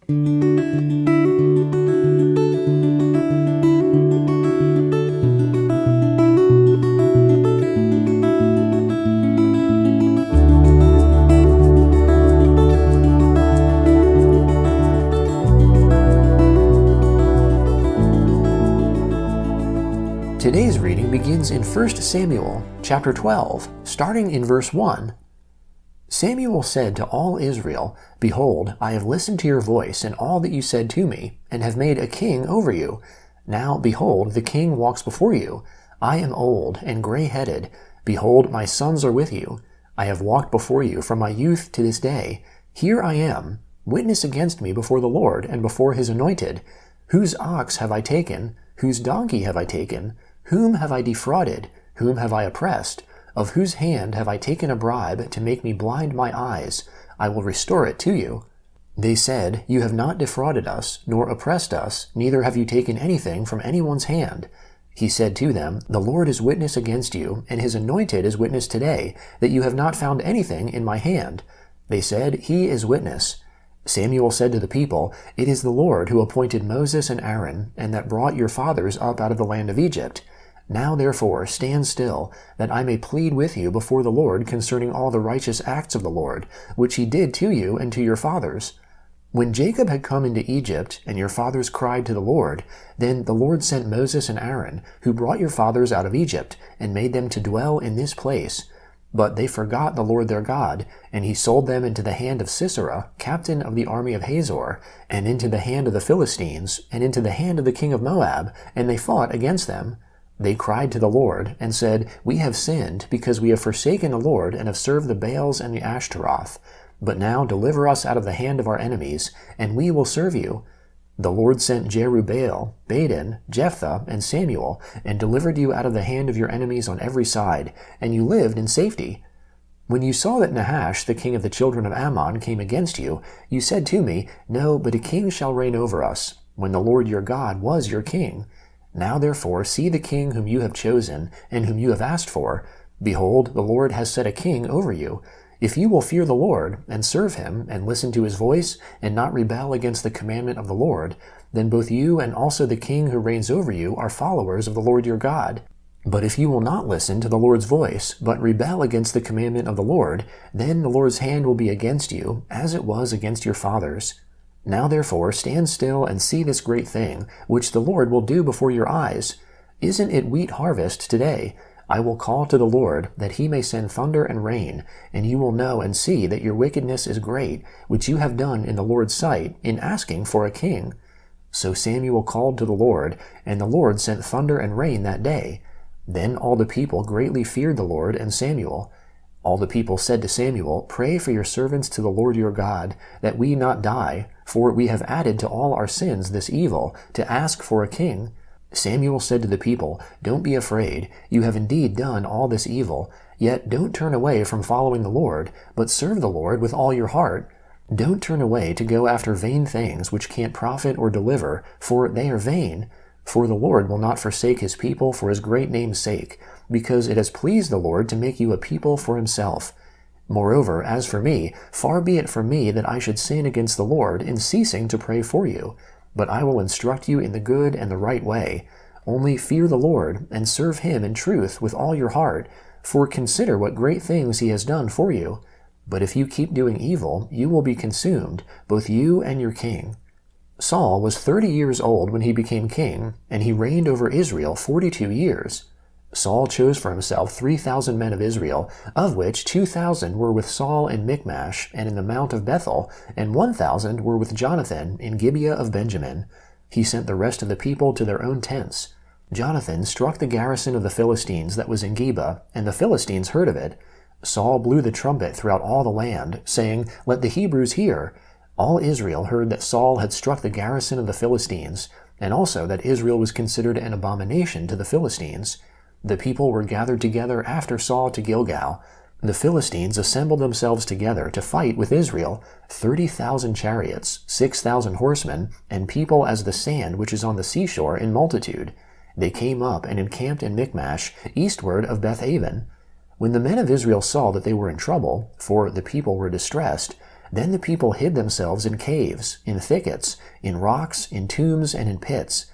Today's reading begins in 1 Samuel chapter 12, starting in verse 1. Samuel said to all Israel, "Behold, I have listened to your voice and all that you said to me, and have made a king over you. Now, behold, the king walks before you. I am old and gray-headed. Behold, my sons are with you. I have walked before you from my youth to this day. Here I am. Witness against me before the Lord and before his anointed. Whose ox have I taken? Whose donkey have I taken? Whom have I defrauded? Whom have I oppressed? Of whose hand have I taken a bribe to make me blind my eyes? I will restore it to you." They said, "You have not defrauded us, nor oppressed us, neither have you taken anything from anyone's hand." He said to them, "The Lord is witness against you, and his anointed is witness today, that you have not found anything in my hand." They said, "He is witness." Samuel said to the people, "It is the Lord who appointed Moses and Aaron, and that brought your fathers up out of the land of Egypt. Now therefore stand still, that I may plead with you before the Lord concerning all the righteous acts of the Lord, which he did to you and to your fathers. When Jacob had come into Egypt, and your fathers cried to the Lord, then the Lord sent Moses and Aaron, who brought your fathers out of Egypt, and made them to dwell in this place. But they forgot the Lord their God, and he sold them into the hand of Sisera, captain of the army of Hazor, and into the hand of the Philistines, and into the hand of the king of Moab, and they fought against them. They cried to the Lord, and said, We have sinned, because we have forsaken the Lord, and have served the Baals and the Ashtaroth. But now deliver us out of the hand of our enemies, and we will serve you. The Lord sent Jerubbaal, Baden, Jephthah, and Samuel, and delivered you out of the hand of your enemies on every side, and you lived in safety. When you saw that Nahash, the king of the children of Ammon, came against you, you said to me, No, but a king shall reign over us, when the Lord your God was your king. Now therefore see the king whom you have chosen, and whom you have asked for. Behold, the Lord has set a king over you. If you will fear the Lord, and serve him, and listen to his voice, and not rebel against the commandment of the Lord, then both you and also the king who reigns over you are followers of the Lord your God. But if you will not listen to the Lord's voice, but rebel against the commandment of the Lord, then the Lord's hand will be against you, as it was against your fathers. Now therefore stand still and see this great thing, which the Lord will do before your eyes. Isn't it wheat harvest today? I will call to the Lord, that he may send thunder and rain, and you will know and see that your wickedness is great, which you have done in the Lord's sight, in asking for a king. So Samuel called to the Lord, and the Lord sent thunder and rain that day. Then all the people greatly feared the Lord and Samuel. All the people said to Samuel, Pray for your servants to the Lord your God, that we not die, for we have added to all our sins this evil, to ask for a king. Samuel said to the people, Don't be afraid, you have indeed done all this evil, yet don't turn away from following the Lord, but serve the Lord with all your heart. Don't turn away to go after vain things which can't profit or deliver, for they are vain. For the Lord will not forsake his people for his great name's sake, because it has pleased the Lord to make you a people for himself. Moreover, as for me, far be it from me that I should sin against the Lord in ceasing to pray for you. But I will instruct you in the good and the right way. Only fear the Lord, and serve him in truth with all your heart, for consider what great things he has done for you. But if you keep doing evil, you will be consumed, both you and your king. Saul was 30 years old when he became king, and he reigned over Israel 42 years. Saul chose for himself 3,000 men of Israel, of which 2,000 were with Saul in Michmash and in the Mount of Bethel, and 1,000 were with Jonathan in Gibeah of Benjamin. He sent the rest of the people to their own tents. Jonathan struck the garrison of the Philistines that was in Geba, and the Philistines heard of it. Saul blew the trumpet throughout all the land, saying, Let the Hebrews hear. All Israel heard that Saul had struck the garrison of the Philistines, and also that Israel was considered an abomination to the Philistines. The people were gathered together after Saul to Gilgal. The Philistines assembled themselves together to fight with Israel, 30,000 chariots, 6,000 horsemen, and people as the sand which is on the seashore in multitude. They came up and encamped in Michmash, eastward of Beth-aven. When the men of Israel saw that they were in trouble, for the people were distressed, Then the people hid themselves in caves, in thickets, in rocks, in tombs, and in pits.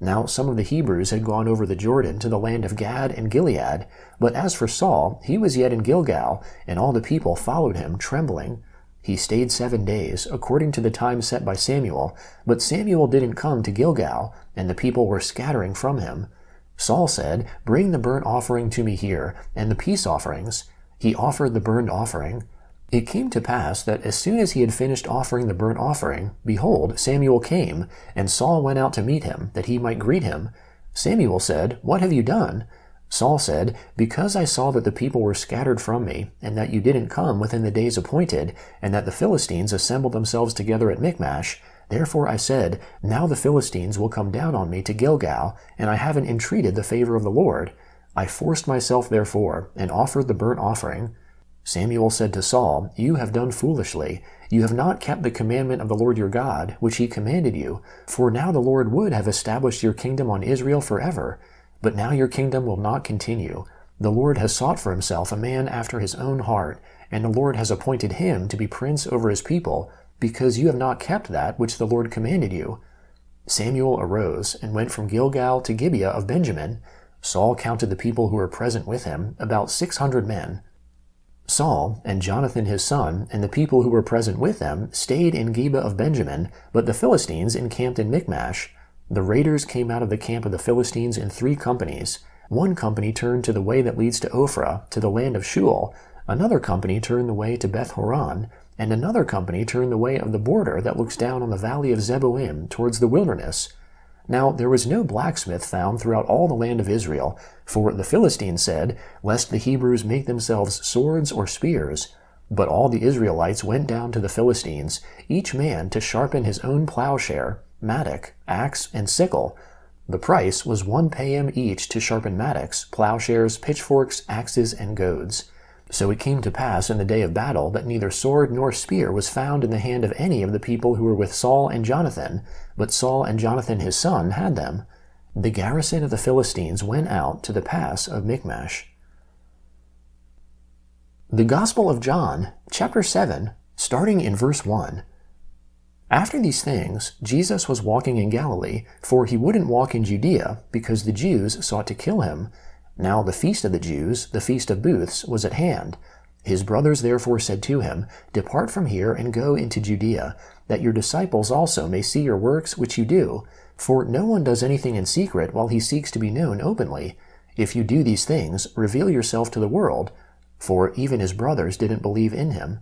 Now some of the Hebrews had gone over the Jordan to the land of Gad and Gilead, but as for Saul, he was yet in Gilgal, and all the people followed him, trembling. He stayed 7 days, according to the time set by Samuel, but Samuel didn't come to Gilgal, and the people were scattering from him. Saul said, "Bring the burnt offering to me here, and the peace offerings." He offered the burnt offering. It came to pass that as soon as he had finished offering the burnt offering, behold, Samuel came, and Saul went out to meet him, that he might greet him. Samuel said, "What have you done?" Saul said, "Because I saw that the people were scattered from me, and that you didn't come within the days appointed, and that the Philistines assembled themselves together at Michmash, therefore I said, now the Philistines will come down on me to Gilgal, and I haven't entreated the favor of the Lord. I forced myself therefore, and offered the burnt offering." Samuel said to Saul, "You have done foolishly. You have not kept the commandment of the Lord your God, which he commanded you, for now the Lord would have established your kingdom on Israel forever. But now your kingdom will not continue. The Lord has sought for himself a man after his own heart, and the Lord has appointed him to be prince over his people, because you have not kept that which the Lord commanded you." Samuel arose and went from Gilgal to Gibeah of Benjamin. Saul counted the people who were present with him, about 600 men. Saul and Jonathan his son and the people who were present with them stayed in Gibeah of Benjamin, but the Philistines encamped in Michmash. The raiders came out of the camp of the Philistines in 3 companies. One company turned to the way that leads to Ophrah, to the land of Shual. Another company turned the way to Beth-horon, and another company turned the way of the border that looks down on the valley of Zeboim towards the wilderness. Now there was no blacksmith found throughout all the land of Israel, for the Philistines said, "Lest the Hebrews make themselves swords or spears." But all the Israelites went down to the Philistines, each man to sharpen his own plowshare, mattock, axe, and sickle. The price was 1 payam each to sharpen mattocks, plowshares, pitchforks, axes, and goads. So it came to pass in the day of battle that neither sword nor spear was found in the hand of any of the people who were with Saul and Jonathan, but Saul and Jonathan his son had them. The garrison of the Philistines went out to the pass of Michmash. The Gospel of John, chapter 7, starting in verse 1. After these things, Jesus was walking in Galilee, for he wouldn't walk in Judea, because the Jews sought to kill him. Now the feast of the Jews, the feast of booths, was at hand. His brothers therefore said to him, "Depart from here and go into Judea, that your disciples also may see your works which you do. For no one does anything in secret while he seeks to be known openly. If you do these things, reveal yourself to the world." For even his brothers didn't believe in him.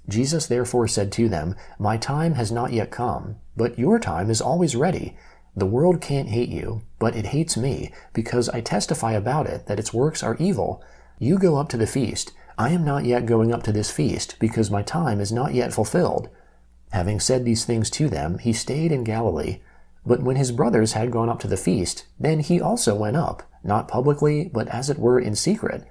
Jesus therefore said to them, "My time has not yet come, but your time is always ready. The world can't hate you, but it hates me, because I testify about it that its works are evil. You go up to the feast. I am not yet going up to this feast, because my time is not yet fulfilled." Having said these things to them, he stayed in Galilee. But when his brothers had gone up to the feast, then he also went up, not publicly, but as it were in secret.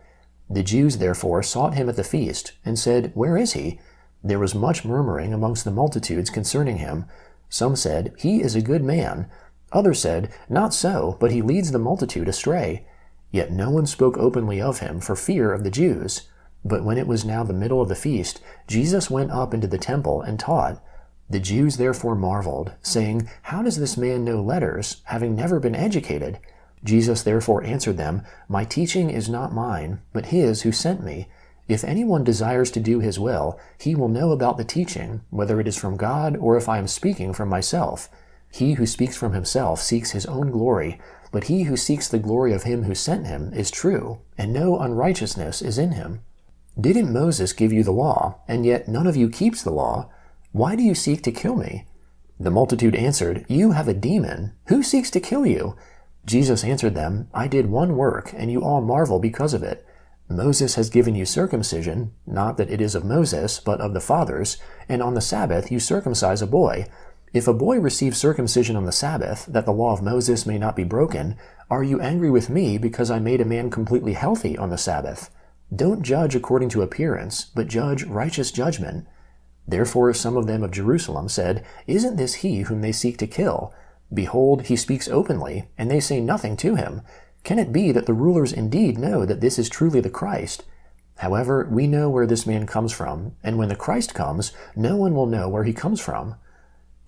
The Jews therefore sought him at the feast, and said, "Where is he?" There was much murmuring amongst the multitudes concerning him. Some said, "He is a good man." Others said, "Not so, but he leads the multitude astray." Yet no one spoke openly of him for fear of the Jews. But when it was now the middle of the feast, Jesus went up into the temple and taught. The Jews therefore marveled, saying, "How does this man know letters, having never been educated?" Jesus therefore answered them, "My teaching is not mine, but his who sent me. If anyone desires to do his will, he will know about the teaching, whether it is from God or if I am speaking from myself. He who speaks from himself seeks his own glory, but he who seeks the glory of him who sent him is true, and no unrighteousness is in him. Didn't Moses give you the law, and yet none of you keeps the law? Why do you seek to kill me?" The multitude answered, "You have a demon. Who seeks to kill you?" Jesus answered them, "I did one work, and you all marvel because of it. Moses has given you circumcision, not that it is of Moses, but of the fathers, and on the Sabbath you circumcise a boy. If a boy receives circumcision on the Sabbath, that the law of Moses may not be broken, are you angry with me because I made a man completely healthy on the Sabbath? Don't judge according to appearance, but judge righteous judgment." Therefore some of them of Jerusalem said, "Isn't this he whom they seek to kill? Behold, he speaks openly, and they say nothing to him. Can it be that the rulers indeed know that this is truly the Christ?" However, we know where this man comes from, and when the Christ comes, no one will know where he comes from."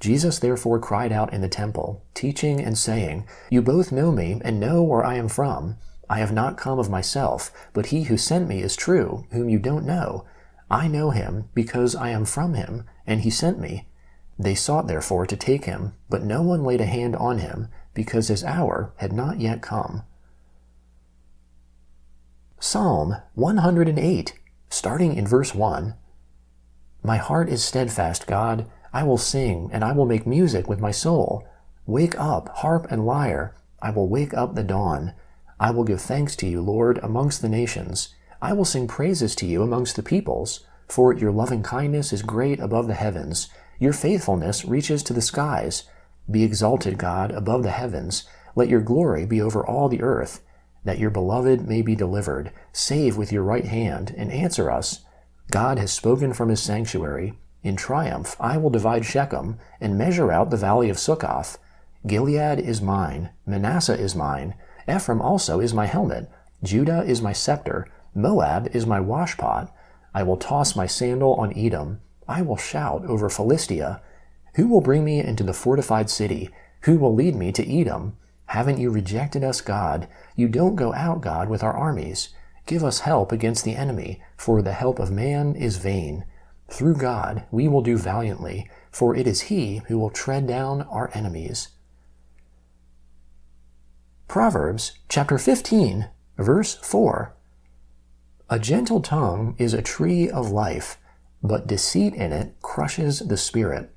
Jesus therefore cried out in the temple, teaching and saying, "You both know me and know where I am from. I have not come of myself, but he who sent me is true, whom you don't know. I know him because I am from him, and he sent me." They sought therefore to take him, but no one laid a hand on him, because his hour had not yet come. Psalm 108, starting in verse 1. My heart is steadfast, God. I will sing, and I will make music with my soul. Wake up, harp and lyre. I will wake up the dawn. I will give thanks to you, Lord, amongst the nations. I will sing praises to you amongst the peoples. For your loving kindness is great above the heavens. Your faithfulness reaches to the skies. Be exalted, God, above the heavens. Let your glory be over all the earth. That your beloved may be delivered. Save with your right hand, and answer us. God has spoken from his sanctuary. In triumph I will divide Shechem, and measure out the valley of Succoth. Gilead is mine, Manasseh is mine, Ephraim also is my helmet, Judah is my scepter, Moab is my washpot. I will toss my sandal on Edom. I will shout over Philistia. Who will bring me into the fortified city? Who will lead me to Edom? Haven't you rejected us, God? You don't go out, God, with our armies. Give us help against the enemy, for the help of man is vain. Through God we will do valiantly, for it is he who will tread down our enemies. Proverbs chapter 15, verse 4. A gentle tongue is a tree of life, but deceit in it crushes the spirit.